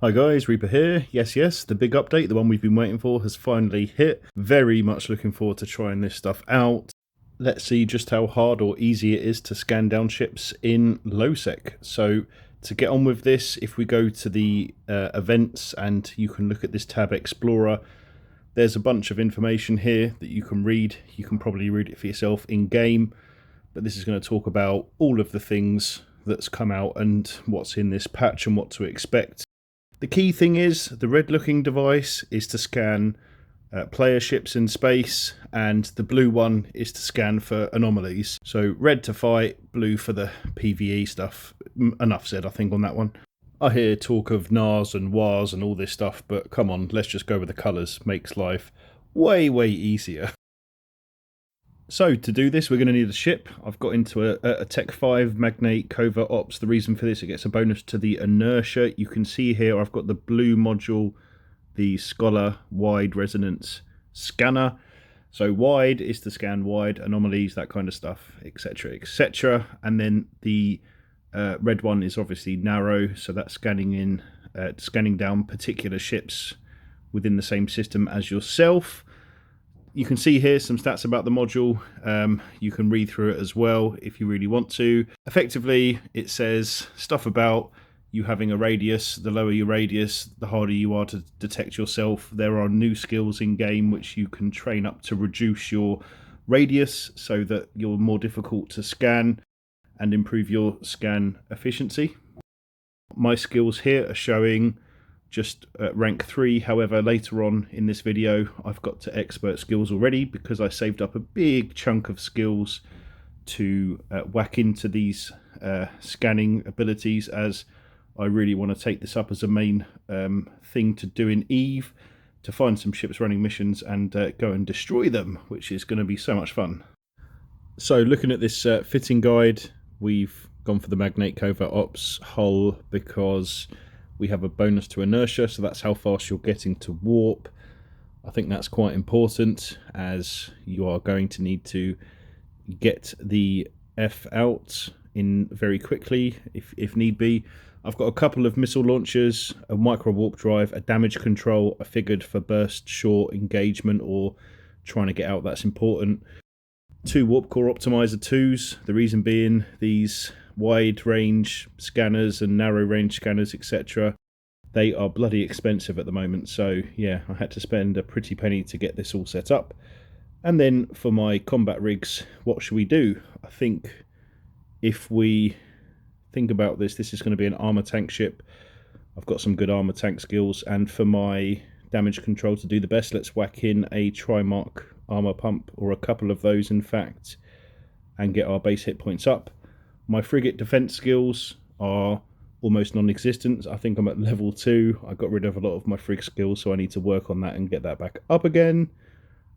Hi guys, Reaper here. Yes, the big update, the one we've been waiting for, has finally hit. Very much looking forward to trying this stuff out. Let's see just how hard or easy it is to scan down ships in lowsec. So to get on with this, if we go to the events and you can look at this tab Explorer, there's a bunch of information here that you can read. You can probably read it for yourself in game, but this is going to talk about all of the things that's come out and what's in this patch and what to expect. The key thing is the red looking device is to scan player ships in space, and the blue one is to scan for anomalies. So red to fight, blue for the PvE stuff. Enough said, I think, on that one. I hear talk of NARs and WARs and all this stuff, but come on, let's just go with the colours. Makes life way easier. So to do this, we're going to need a ship. I've got into a T5 Cov Ops. The reason for this, it gets a bonus to the inertia. You can see here I've got the blue module, the Scholar Wide Resonance Scanner. So wide is to scan wide, anomalies, that kind of stuff, etc, etc. And then the red one is obviously narrow, so that's scanning down particular ships within the same system as yourself. You can see here some stats about the module. You can read through it as well if you really want to. Effectively, it says stuff about you having a radius. The lower your radius, the harder you are to detect yourself. There are new skills in game which you can train up to reduce your radius so that you're more difficult to scan and improve your scan efficiency. My skills here are showing just rank 3, however later on in this video I've got to expert skills already because I saved up a big chunk of skills to whack into these scanning abilities, as I really want to take this up as a main thing to do in EVE, to find some ships running missions and go and destroy them, which is going to be so much fun. So looking at this fitting guide, we've gone for the Magnate Cov Ops hull because we have a bonus to inertia, so that's how fast you're getting to warp. I think that's quite important, as you are going to need to get the F out in very quickly if need be. I've got a couple of missile launchers, a micro warp drive, a damage control. I figured for burst short engagement or trying to get out, that's important. 2 warp core optimizer 2s, the reason being these wide range scanners and narrow range scanners, etc., they are bloody expensive at the moment. So yeah, I had to spend a pretty penny to get this all set up. And then for my combat rigs, what should we do? I think if we think about this, this is going to be an armor tank ship. I've got some good armor tank skills, and for my damage control to do the best, let's whack in a Trimark armor pump, or a couple of those in fact, and get our base hit points up. My frigate defense skills are almost non-existent. I think I'm at level 2. I got rid of a lot of my frig skills, so I need to work on that and get that back up again.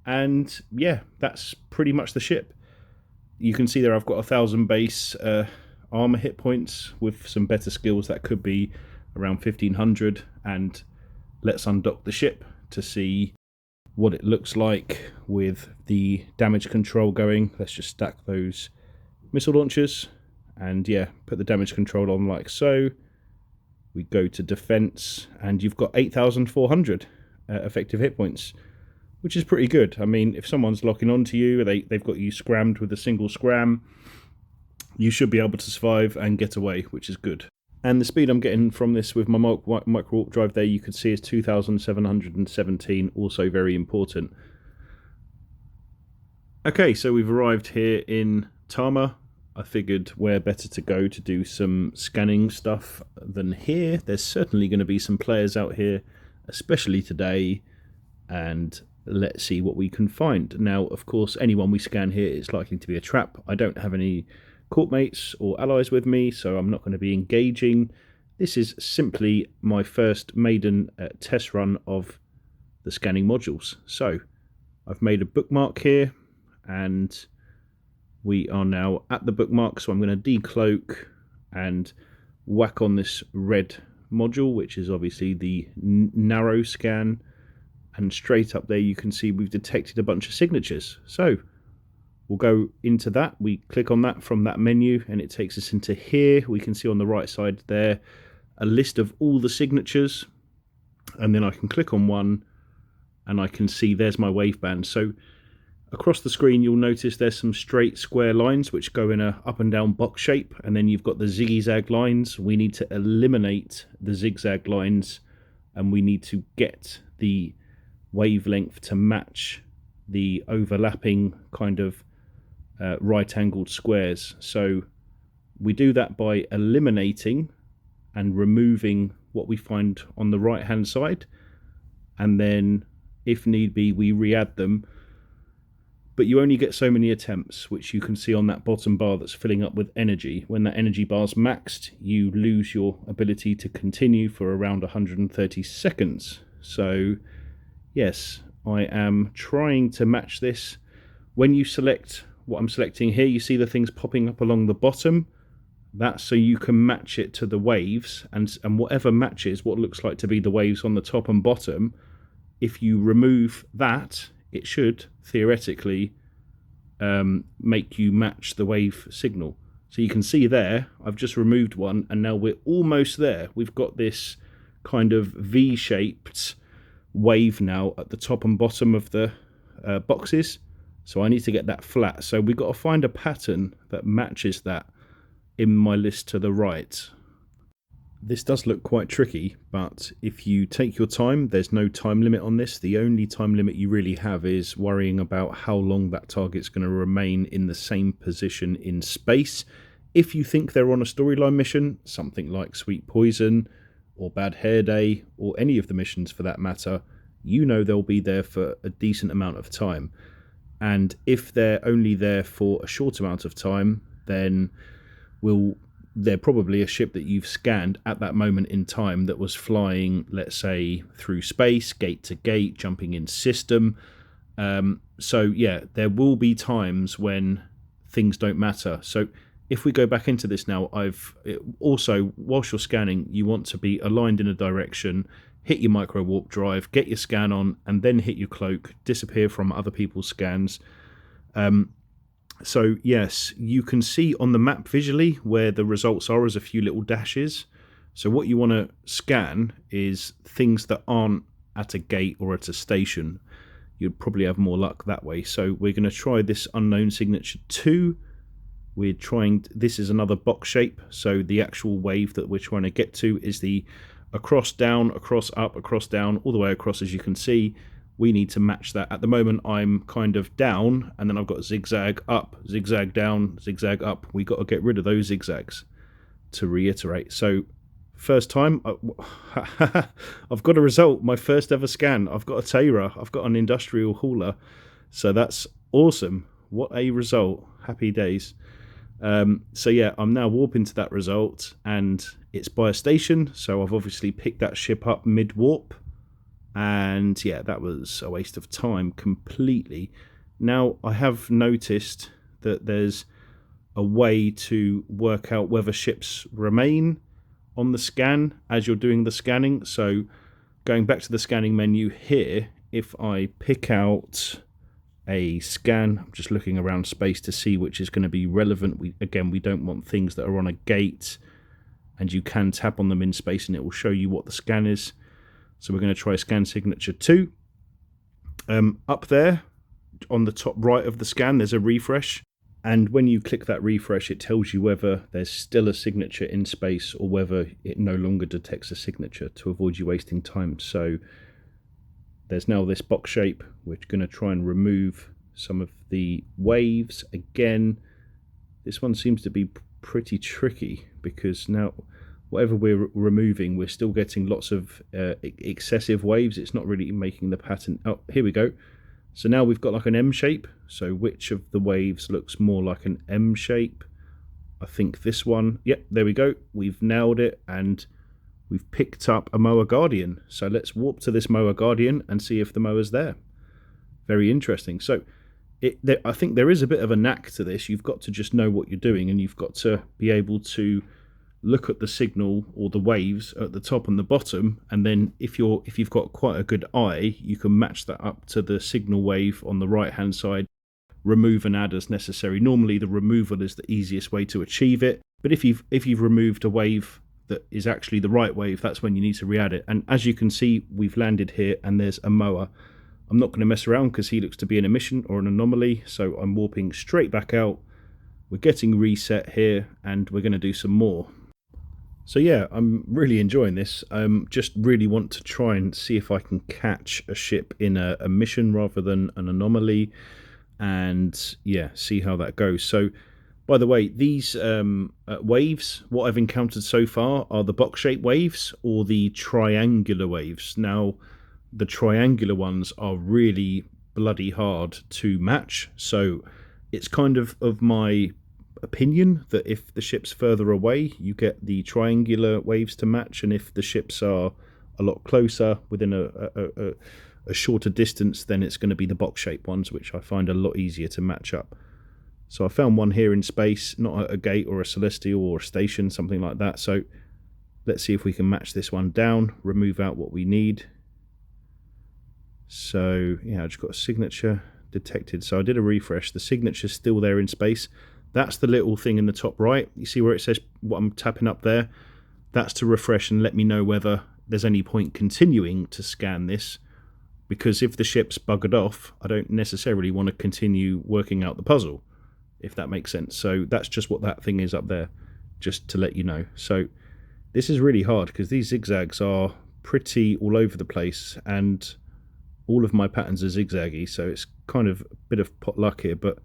And yeah, that's pretty much the ship. You can see there I've got 1,000 base armor hit points. With some better skills that could be around 1,500. And let's undock the ship to see what it looks like with the damage control going. Let's just stack those missile launchers. And yeah, put the damage control on like so. We go to defense, and you've got 8,400 effective hit points, which is pretty good. I mean, if someone's locking onto you, they've got you scrammed with a single scram, you should be able to survive and get away, which is good. And the speed I'm getting from this with my micro warp drive there, you can see is 2,717, also very important. Okay, so we've arrived here in Tama. I figured where better to go to do some scanning stuff than here. There's certainly going to be some players out here, especially today, and let's see what we can find. Now, of course, anyone we scan here is likely to be a trap. I don't have any courtmates or allies with me, so I'm not going to be engaging. This is simply my first maiden test run of the scanning modules. So I've made a bookmark here, and we are now at the bookmark, so I'm going to decloak and whack on this red module, which is obviously the narrow scan, and straight up there you can see we've detected a bunch of signatures. So we'll go into that. We click on that from that menu and it takes us into here. We can see on the right side there a list of all the signatures. and then I can click on one and I can see there's my waveband. So across the screen you'll notice there's some straight square lines which go in a up and down box shape, and then you've got the zigzag lines. We need to eliminate the zigzag lines, and we need to get the wavelength to match the overlapping kind of right-angled squares. So we do that by eliminating and removing what we find on the right hand side, and then if need be we re-add them. But you only get so many attempts, which you can see on that bottom bar that's filling up with energy. When that energy bar's maxed, you lose your ability to continue for around 130 seconds. So yes, I am trying to match this. When you select what I'm selecting here, you see the things popping up along the bottom. That's so you can match it to the waves, and whatever matches what looks like to be the waves on the top and bottom, if you remove that, it should theoretically make you match the wave signal. So you can see there, I've just removed one, and now we're almost there. We've got this kind of V-shaped wave now at the top and bottom of the boxes. So I need to get that flat. So we've got to find a pattern that matches that in my list to the right. This does look quite tricky, but if you take your time, there's no time limit on this. The only time limit you really have is worrying about how long that target's going to remain in the same position in space. If you think they're on a storyline mission, something like Sweet Poison or Bad Hair Day, or any of the missions for that matter, you know they'll be there for a decent amount of time. And if they're only there for a short amount of time, then they're probably a ship that you've scanned at that moment in time that was flying, let's say, through space, gate to gate, jumping in system. So yeah, there will be times when things don't matter. So if we go back into this now, also, whilst you're scanning, you want to be aligned in a direction, hit your micro warp drive, get your scan on, and then hit your cloak, disappear from other people's scans. So yes, you can see on the map visually where the results are as a few little dashes. So what you want to scan is things that aren't at a gate or at a station. You'd probably have more luck that way. So we're going to try this unknown signature 2. This is another box shape. So the actual wave that we're trying to get to is the across, down, across, up, across, down, all the way across, as you can see. We need to match that. At the moment, I'm kind of down, and then I've got zigzag up, zigzag down, zigzag up. We got to get rid of those zigzags to reiterate. So first time, I've got a result. My first ever scan. I've got a Tayra. I've got an industrial hauler. So that's awesome. What a result. Happy days. So yeah, I'm now warping to that result, and it's by a station. So I've obviously picked that ship up mid-warp. And yeah, that was a waste of time completely. Now, I have noticed that there's a way to work out whether ships remain on the scan as you're doing the scanning. So going back to the scanning menu here, if I pick out a scan, I'm just looking around space to see which is going to be relevant. We don't want things that are on a gate, and you can tap on them in space and it will show you what the scan is. So we're going to try scan signature 2. Up there on the top right of the scan, there's a refresh. And when you click that refresh, it tells you whether there's still a signature in space or whether it no longer detects a signature, to avoid you wasting time. So there's now this box shape. We're going to try and remove some of the waves. Again, this one seems to be pretty tricky because now whatever we're removing, we're still getting lots of excessive waves. It's not really making the pattern. Oh, here we go. So now we've got like an M shape. So which of the waves looks more like an M shape? I think this one. Yep, there we go. We've nailed it, and we've picked up a Moa Guardian. So let's warp to this Moa Guardian and see if the Moa's there. Very interesting. So I think there is a bit of a knack to this. You've got to just know what you're doing, and you've got to be able to look at the signal or the waves at the top and the bottom, and then if you've got quite a good eye, you can match that up to the signal wave on the right hand side, remove and add as necessary. Normally the removal is the easiest way to achieve it, but if you've removed a wave that is actually the right wave, that's when you need to re-add it. And as you can see, we've landed here and there's a mower. I'm not going to mess around because he looks to be an emission or an anomaly, so I'm warping straight back out. We're getting reset here and we're going to do some more. So yeah, I'm really enjoying this. Just really want to try and see if I can catch a ship in a mission rather than an anomaly, and yeah, see how that goes. So by the way, these waves, what I've encountered so far are the box-shaped waves or the triangular waves. Now, the triangular ones are really bloody hard to match, so it's kind of my opinion that if the ship's further away, you get the triangular waves to match, and if the ships are a lot closer, within a shorter distance, then it's going to be the box-shaped ones, which I find a lot easier to match up. So I found one here in space, not a gate or a celestial or a station, something like that. So let's see if we can match this one down, remove out what we need. So yeah, I just got a signature detected. So I did a refresh. The signature's still there in space. That's the little thing in the top right. You see where it says what I'm tapping up there? That's to refresh and let me know whether there's any point continuing to scan this. Because if the ship's buggered off, I don't necessarily want to continue working out the puzzle, if that makes sense. So that's just what that thing is up there, just to let you know. So this is really hard because these zigzags are pretty all over the place and all of my patterns are zigzaggy, so it's kind of a bit of pot luck here, but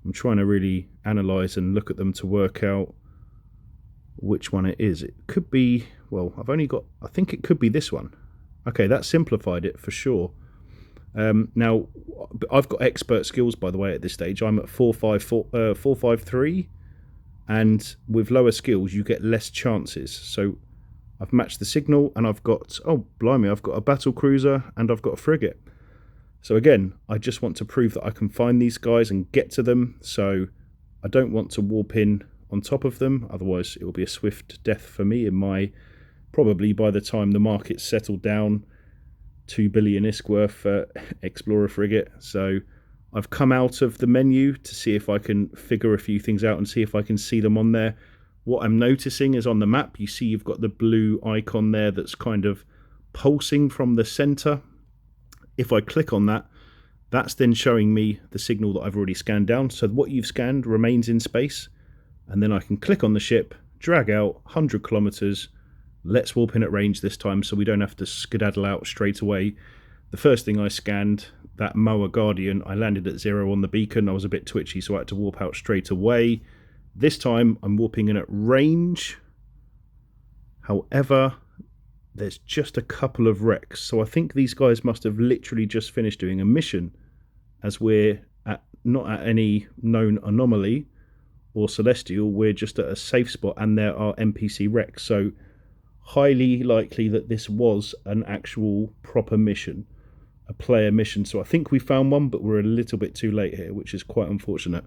I'm trying to really analyze and look at them to work out which one it is. It could be, well, I think it could be this one. Okay, that simplified it for sure. Now, I've got expert skills, by the way, at this stage. I'm at 453, and with lower skills, you get less chances. So I've matched the signal, and I've got, oh, blimey, I've got a battle cruiser, and I've got a frigate. So again, I just want to prove that I can find these guys and get to them, so I don't want to warp in on top of them, otherwise it will be a swift death for me in my, probably by the time the market's settled down, 2 billion ISK worth Explorer frigate. So I've come out of the menu to see if I can figure a few things out and see if I can see them on there. What I'm noticing is on the map, you see you've got the blue icon there that's kind of pulsing from the center. If I click on that, that's then showing me the signal that I've already scanned down. So what you've scanned remains in space, and then I can click on the ship, drag out 100 kilometers. Let's warp in at range this time so we don't have to skedaddle out straight away. The first thing I scanned, that Moa Guardian, I landed at 0 on the beacon. I was a bit twitchy, so I had to warp out straight away. This time I'm warping in at range. However, there's just a couple of wrecks. So I think these guys must have literally just finished doing a mission, as we're not at any known anomaly or celestial. We're just at a safe spot and there are NPC wrecks. So highly likely that this was an actual proper mission, a player mission. So I think we found one, but we're a little bit too late here, which is quite unfortunate.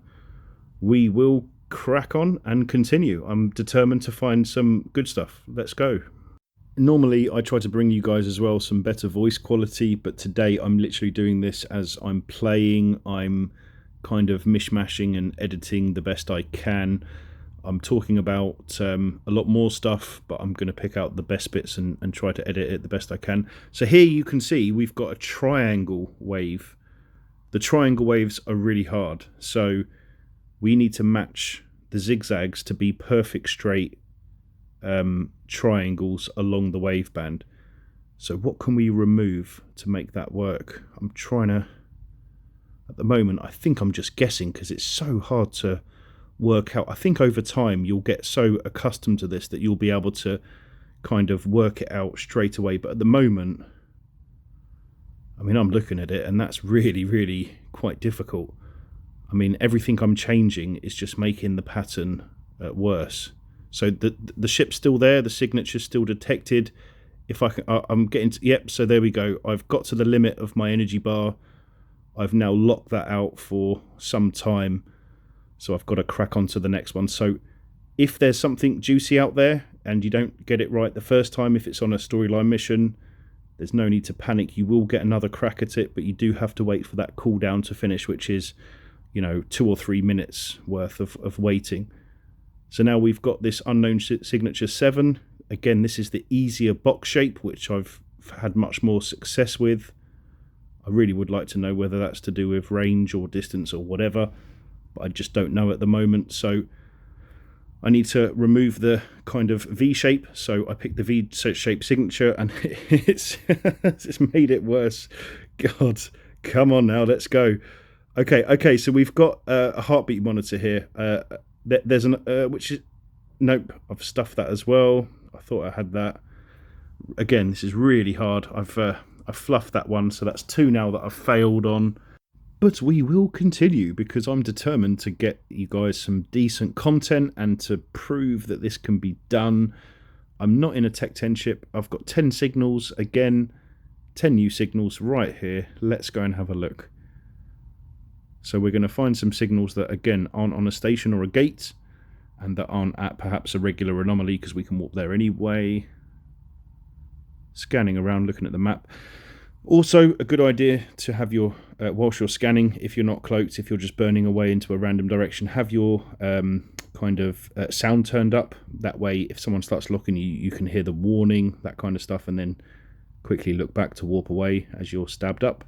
We will crack on and continue. I'm determined to find some good stuff. Let's go. Normally I try to bring you guys as well some better voice quality, but today I'm literally doing this as I'm playing. I'm kind of mishmashing and editing the best I can. I'm talking about a lot more stuff, but I'm going to pick out the best bits and try to edit it the best I can. So here you can see we've got a triangle wave. The triangle waves are really hard, so we need to match the zigzags to be perfect straight triangles along the wave band. So what can we remove to make that work? I'm trying to, at the moment, I think I'm just guessing because it's so hard to work out. I think over time you'll get so accustomed to this that you'll be able to kind of work it out straight away. But at the moment, I mean, I'm looking at it and that's really, really quite difficult. I mean, everything I'm changing is just making the pattern worse. So the ship's still there, the signature's still detected. If I can, I'm getting to, yep, so there we go. I've got to the limit of my energy bar. I've now locked that out for some time. So I've got to crack on to the next one. So if there's something juicy out there and you don't get it right the first time, if it's on a storyline mission, there's no need to panic. You will get another crack at it, but you do have to wait for that cooldown to finish, which is, you know, 2 or 3 minutes worth of waiting. So now we've got this unknown signature 7. Again, this is the easier box shape, which I've had much more success with. I really would like to know whether that's to do with range or distance or whatever, but I just don't know at the moment. So I need to remove the kind of V shape. So I picked the V shape signature, and it's made it worse. God, come on now, let's go. Okay, so we've got a heartbeat monitor here. There's an which is, nope, I've stuffed that as well. I thought I had that. Again, this is really hard. I've fluffed that one, so that's 2 now that I've failed on. But we will continue, because I'm determined to get you guys some decent content and to prove that this can be done. I'm not in a Tech 10 ship. I've got 10 signals. Again, 10 new signals right here. Let's go and have a look. So we're going to find some signals that, again, aren't on a station or a gate, and that aren't at perhaps a regular anomaly, because we can warp there anyway. Scanning around, looking at the map. Also, a good idea to have your, whilst you're scanning, if you're not cloaked, if you're just burning away into a random direction, have your kind of sound turned up. That way, if someone starts looking you, you can hear the warning, that kind of stuff, and then quickly look back to warp away as you're stabbed up.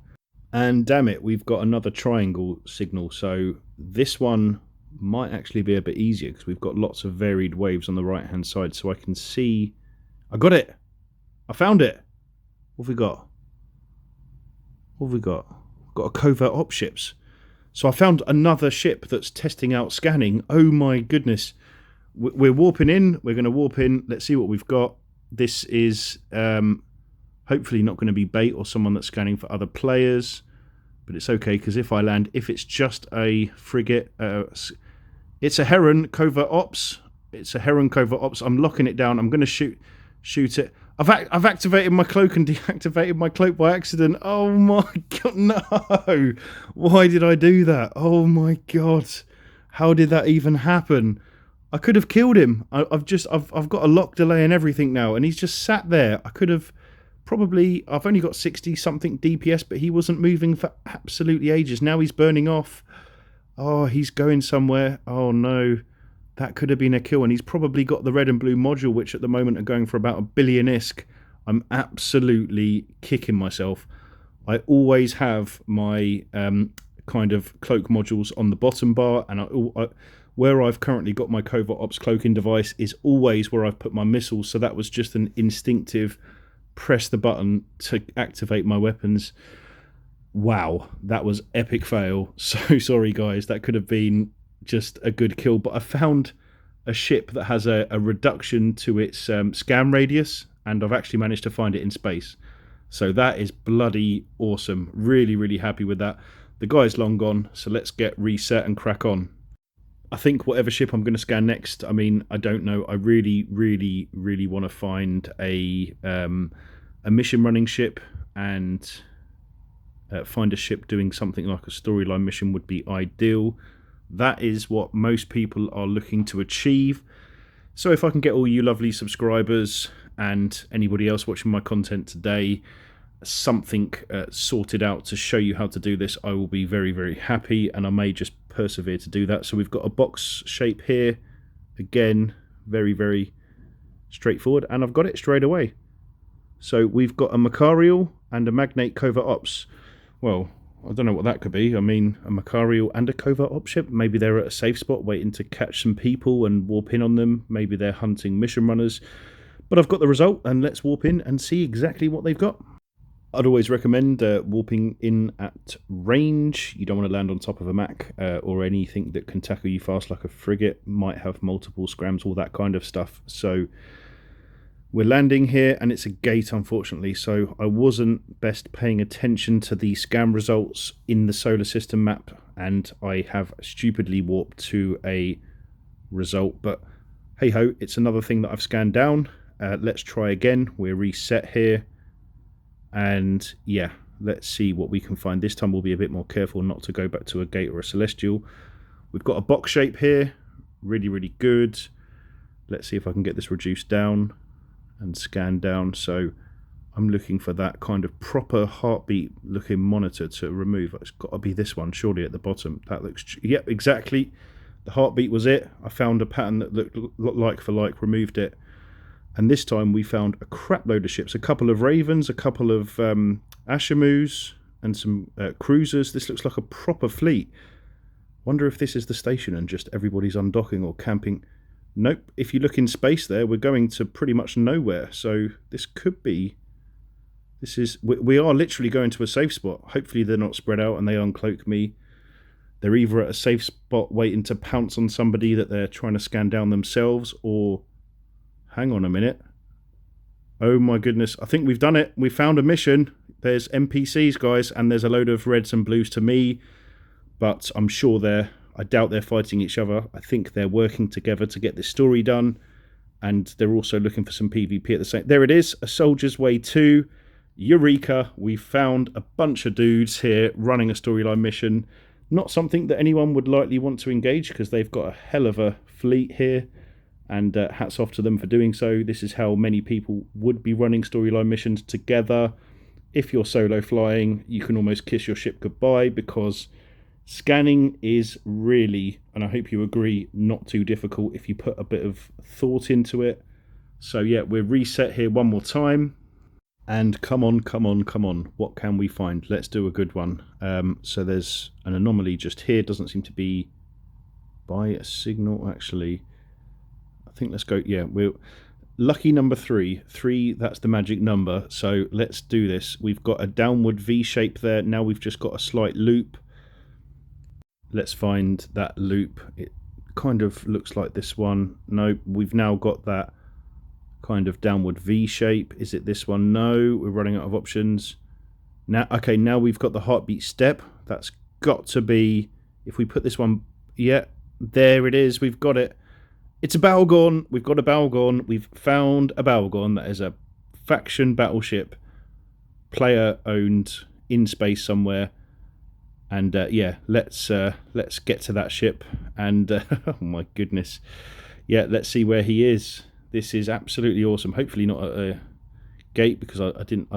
And damn it, we've got another triangle signal. So this one might actually be a bit easier, because we've got lots of varied waves on the right hand side. So I can see, I got it, I found it. What have we got? What have we got? We've got a covert op ships. So I found another ship that's testing out scanning. Oh my goodness. We're warping in. We're going to warp in. Let's see what we've got. This is hopefully not going to be bait or someone that's scanning for other players. But it's okay, because if I land, if it's just a frigate, it's a Heron Covert Ops. It's a Heron Covert Ops. I'm locking it down. I'm going to shoot it. I've activated my cloak and deactivated my cloak by accident. Oh my god, no! Why did I do that? Oh my god, how did that even happen? I could have killed him. I've got a lock delay and everything now, and he's just sat there. I could have probably. I've only got 60 something DPS, but he wasn't moving for absolutely ages. Now he's burning off. Oh, he's going somewhere. Oh no. That could have been a kill, and he's probably got the red and blue module, which at the moment are going for about 1 billion ISK. I'm absolutely kicking myself. I always have my kind of cloak modules on the bottom bar, and where I've currently got my Covert Ops cloaking device is always where I've put my missiles, so that was just an instinctive press the button to activate my weapons. Wow, that was epic fail. So sorry guys, that could have been just a good kill, but I found a ship that has a reduction to its scan radius, and I've actually managed to find it in space. So that is bloody awesome. Really, really happy with that. The guy's long gone, so let's get reset and crack on. I think whatever ship I'm going to scan next, I mean, I don't know. I really, really, really want to find a mission running ship, and find a ship doing something like a storyline mission would be ideal. That is what most people are looking to achieve. So if I can get all you lovely subscribers and anybody else watching my content today something sorted out to show you how to do this, I will be very, very happy, and I may just persevere to do that. So we've got a box shape here. Again, very, very straightforward, and I've got it straight away. So we've got a Macarial and a Magnate Covert Ops. Well, I don't know what that could be. I mean, a Macarial and a Covert Ops ship. Maybe they're at a safe spot waiting to catch some people and warp in on them. Maybe they're hunting mission runners. But I've got the result, and let's warp in and see exactly what they've got. I'd always recommend warping in at range. You don't want to land on top of a Mac or anything that can tackle you fast, like a frigate. Might have multiple scrams, all that kind of stuff. So we're landing here, and it's a gate, unfortunately, so I wasn't best paying attention to the scan results in the solar system map, and I have stupidly warped to a result, but hey ho, it's another thing that I've scanned down. Let's try again. We're reset here, and yeah, let's see what we can find. This time we'll be a bit more careful not to go back to a gate or a celestial. We've got a box shape here, really, really good. Let's see if I can get this reduced down and scan down. So I'm looking for that kind of proper heartbeat looking monitor to remove. It's got to be this one surely at the bottom. That looks, yep, exactly. The heartbeat was it. I found a pattern that looked like for like, removed it. And this time we found a crap load of ships. A couple of Ravens, a couple of Ashamus, and some cruisers. This looks like a proper fleet. Wonder if this is the station and just everybody's undocking or camping. Nope. If you look in space there, we're going to pretty much nowhere. So this could be... We are literally going to a safe spot. Hopefully they're not spread out and they uncloak me. They're either at a safe spot waiting to pounce on somebody that they're trying to scan down themselves, or... Hang on a minute. Oh my goodness. I think we've done it. We found a mission. There's NPCs, guys, and there's a load of reds and blues to me. But I'm sure I doubt they're fighting each other. I think they're working together to get this story done. And they're also looking for some PvP at the same... There it is. A Soldier's Way 2. Eureka. We found a bunch of dudes here running a storyline mission. Not something that anyone would likely want to engage because they've got a hell of a fleet here. And hats off to them for doing so. This is how many people would be running storyline missions together. If you're solo flying, you can almost kiss your ship goodbye because scanning is really, and I hope you agree, not too difficult if you put a bit of thought into it. So yeah, we're reset here one more time. And come on, come on, come on. What can we find? Let's do a good one. So there's an anomaly just here. Doesn't seem to be by a signal, actually. I think let's go, yeah, we're lucky number 3. 3, that's the magic number. So let's do this. We've got a downward V shape there. Now we've just got a slight loop. Let's find that loop. It kind of looks like this one. No, we've now got that kind of downward V shape. Is it this one? No, we're running out of options. Now, okay, now we've got the heartbeat step. That's got to be, if we put this one, yeah, there it is. We've got it. It's a Balgon. We've got a Balgon. We've found a Balgon. That is a faction battleship, player owned, in space somewhere. And yeah, let's get to that ship. And oh my goodness, yeah, let's see where he is. This is absolutely awesome. Hopefully not at a gate because I didn't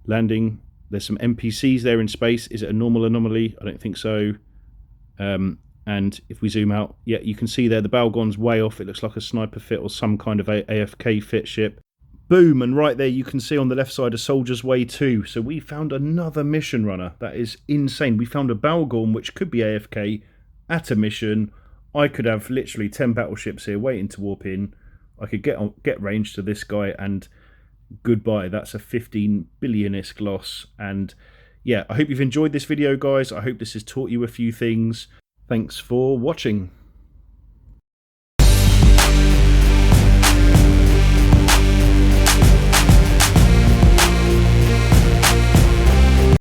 landing. There's some NPCs there in space. Is it a normal anomaly? I don't think so. And if we zoom out, yeah, you can see there the Balgon's way off. It looks like a sniper fit or some kind of AFK fit ship. Boom, and right there you can see on the left side a Soldier's Way 2. So we found another mission runner. That is insane. We found a Balgon, which could be AFK, at a mission. I could have literally 10 battleships here waiting to warp in. I could get range to this guy, and goodbye. That's a 15 billion-isk loss. And yeah, I hope you've enjoyed this video, guys. I hope this has taught you a few things. Thanks for watching.